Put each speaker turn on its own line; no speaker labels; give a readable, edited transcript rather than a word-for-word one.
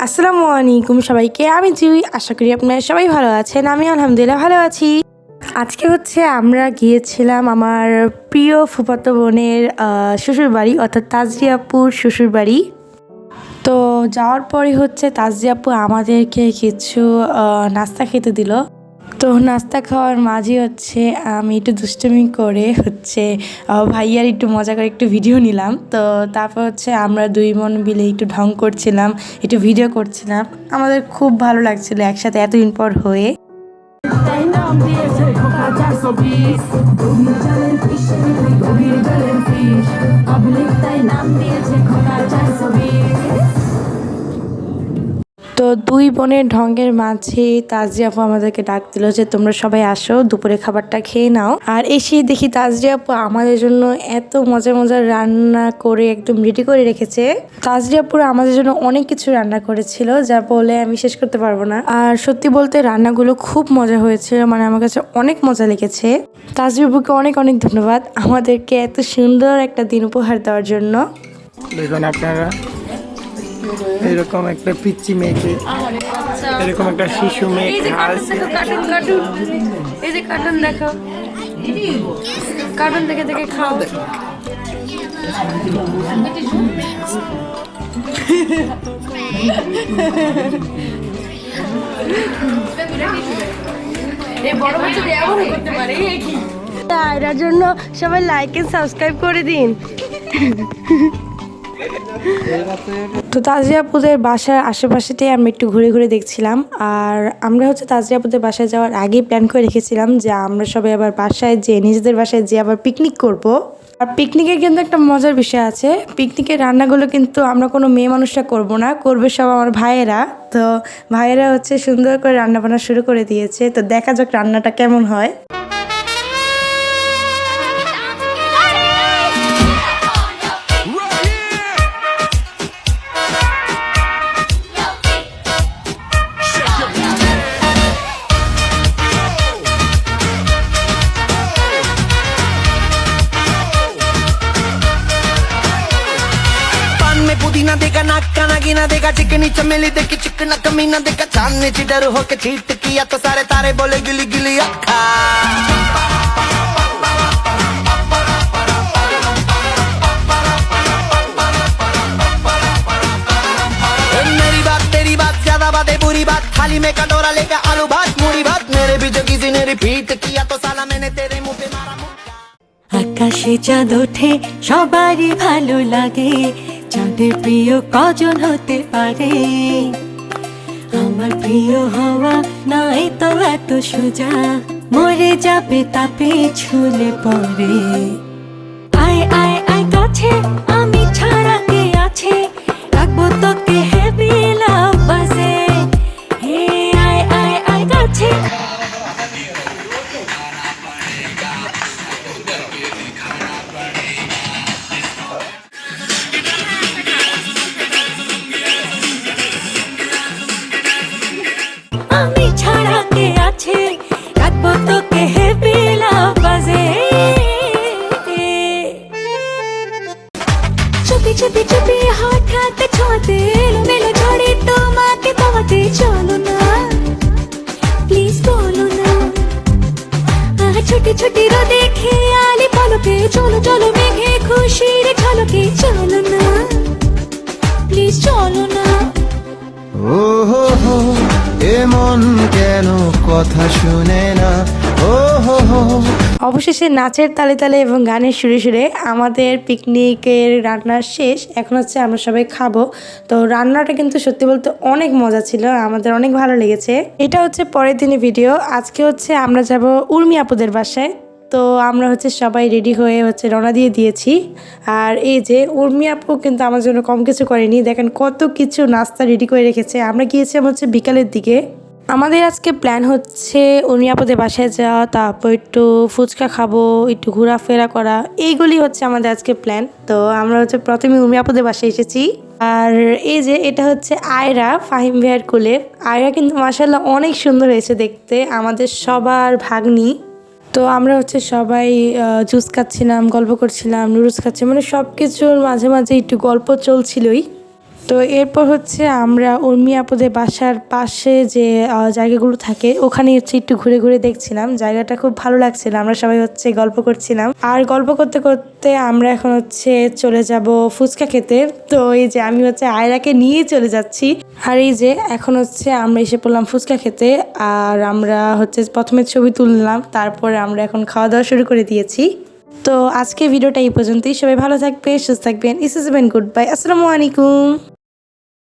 আসসালামু আলাইকুম সবাইকে। আমি জিউই, আশা করি আপনারা সবাই ভালো আছেন। আমি আলহামদুলিল্লাহ ভালো আছি। আজকে আমরা গিয়েছিলাম আমার প্রিয় ফুফাতো বোনের শ্বশুরবাড়ি, অর্থাৎ তাজরি আপুর শ্বশুরবাড়ি। তো যাওয়ার পরে তাজরি আপু আমাদেরকে কিছু নাস্তা খেতে দিল। তো নাস্তা খাওয়ার মাঝে আমি একটু দুষ্টুমি করে ভাইয়ার একটু মজা করে একটু ভিডিও নিলাম। তো তারপর আমরা দুই বোন মিলে একটু ঢং করছিলাম, একটু ভিডিও করছিলাম। আমাদের খুব ভালো লাগছিল একসাথে এতদিন পর হয়ে। তো দুই বোনের ঢঙ্গের মাঝে তাজরি আপু আমাদেরকে ডাক দিল যে তোমরা সবাই আসো, দুপুরে খাবারটা খেয়ে নাও। আর এসে দেখি তাজরি আপু আমাদের জন্য এত মজার মজার রান্না করে একদম রেডি করে রেখেছে। তাজরি আপুরা আমাদের জন্য অনেক কিছু রান্না করেছিল, যা বলে আমি শেষ করতে পারবো না। আর সত্যি বলতে রান্নাগুলো খুব মজা হয়েছিল, মানে আমার কাছে অনেক মজা লেগেছে। তাজরি আপুকে অনেক অনেক ধন্যবাদ আমাদেরকে এত সুন্দর একটা দিন উপহার দেওয়ার জন্য।
দেখুন আপনারা, এরকম একটা পিচ্চি মেয়েকে, এরকম একটা শিশু মেয়ে,
এই যে কার্টুন দেখো, কার্টুন দেখে দেখে খাও। এটার জন্য সবাই লাইক এন্ড সাবস্ক্রাইব করে দিন। তো তাজরি আপুদের বাসার আশেপাশেতেই আমি একটু ঘুরে ঘুরে দেখছিলাম। আর আমরা তাজরি আপুদের বাসায় যাওয়ার আগেই প্ল্যান করে রেখেছিলাম যে আমরা সবাই আবার বাসায় নিজেদের বাসায় আবার পিকনিক করব। আর পিকনিকের কিন্তু একটা মজার বিষয় আছে, পিকনিকের রান্নাগুলো কিন্তু আমরা কোনো মেয়ে মানুষরা করব না, করবে সব আমার ভাইয়েরা। তো ভাইয়েরা সুন্দর করে রান্না বান্না শুরু করে দিয়েছে। তো দেখা যাক রান্নাটা কেমন হয়।
पुदीना देखा नाका नागिना देखा चिकनी चमेली देखी चिकना कमीना देखा चांदनी चिडर होके चीट किया तो सारे तारे बोले गिली गिली अखा। मेरी बात तेरी बात ज्यादा बातें बुरी बात, थाली में कटोरा लेकर आलू भात मुड़ी भात, मेरे भी जो किसी ने रिपीट किया तो साला मैंने तेरे मुंह पे मारा।
আকাশে চাঁদ ওঠে সবারই ভালো লাগে, চাঁদের প্রিয় কজন হতে পারে? আমার প্রিয় হওয়া নাই তো এত সোজা, মরে যাবে তাপে ছুলে পড়ে। আয় আয় আয় কাছে, আমি ছাড়া কে আছে, রাখবো তোকে হেভি লাভ বাজে। হে আয় আয় আয় কাছে। আমি ছাড়া কে আছে, রাখবো তোকে হেভি লাভ বাজে। চুপি চুপি চুপি হঠাৎ ছোঁয়াতে এলোমেলো ঝড়ে তোমাকে পাওয়াতে, চলো না প্লিজ বলো না। ছোটি ছোটি রোদে খেয়ালি পলকে, চলো চলো মেঘে খুশির ঝলকে, চলো না প্লিজ চলো না।
ও হো হো এমন কেন কথা শুনে না, ও হো হো।
অবশেষে নাচের তালে তালে এবং গানের সুরে সুরে আমাদের পিকনিকের রান্না শেষ। এখন আমরা সবাই খাবো। তো রান্নাটা কিন্তু সত্যি বলতে অনেক মজা ছিল, আমাদের অনেক ভালো লেগেছে। এটা পরের দিনের ভিডিও। আজকে আমরা যাব উর্মি আপুদের বাসায়। তো আমরা সবাই রেডি হয়ে রওনা দিয়ে দিয়েছি। আর এই যে উর্মি আপু কিন্তু আমার জন্য কম কিছু করেনি, দেখেন কত কিছু নাস্তা রেডি করে রেখেছে। আমরা গিয়েছিলাম বিকালের দিকে। আমাদের আজকে প্ল্যান উর্মি আপুদের বাসায় যাওয়া, তারপর একটু ফুচকা খাবো, একটু ঘোরাফেরা করা, এইগুলি আমাদের আজকে প্ল্যান। তো আমরা প্রথমে উর্মি আপুদের বাসায় এসেছি। আর এই যে এটা আয়রা, ফাহিম ভাইয়ার কোলে। আয়রা কিন্তু মাশাআল্লাহ অনেক সুন্দর হয়েছে দেখতে, আমাদের সবার ভাগ্নি। তো আমরা সবাই জুস খাচ্ছিলাম, গল্প করছিলাম, নুডলস খাচ্ছি, মানে সব কিছুর মাঝে মাঝে একটু গল্প চলছিলই। তো এরপর হচ্ছে আমরা উর্মি আপুদের বাসার পাশে যে জায়গাগুলো থাকে ওখানে হচ্ছে একটু ঘুরে ঘুরে দেখছিলাম। জায়গাটা খুব ভালো লাগছিল, আমরা সবাই হচ্ছে গল্প করছিলাম। আর গল্প করতে করতে আমরা এখন হচ্ছে চলে যাব ফুচকা খেতে। তো এই যে আমি হচ্ছে আয়রাকে নিয়ে চলে যাচ্ছি। আর এই যে এখন হচ্ছে আমরা এসে পড়লাম ফুচকা খেতে। আর আমরা হচ্ছে প্রথমে ছবি তুললাম, তারপরে আমরা এখন খাওয়া দাওয়া শুরু করে দিয়েছি। তো আজকে ভিডিওটা এই পর্যন্তই। সবাই ভালো থাকবে, সুস্থ থাকবেন। Is is Ben good bye, আসসালামু আলাইকুম।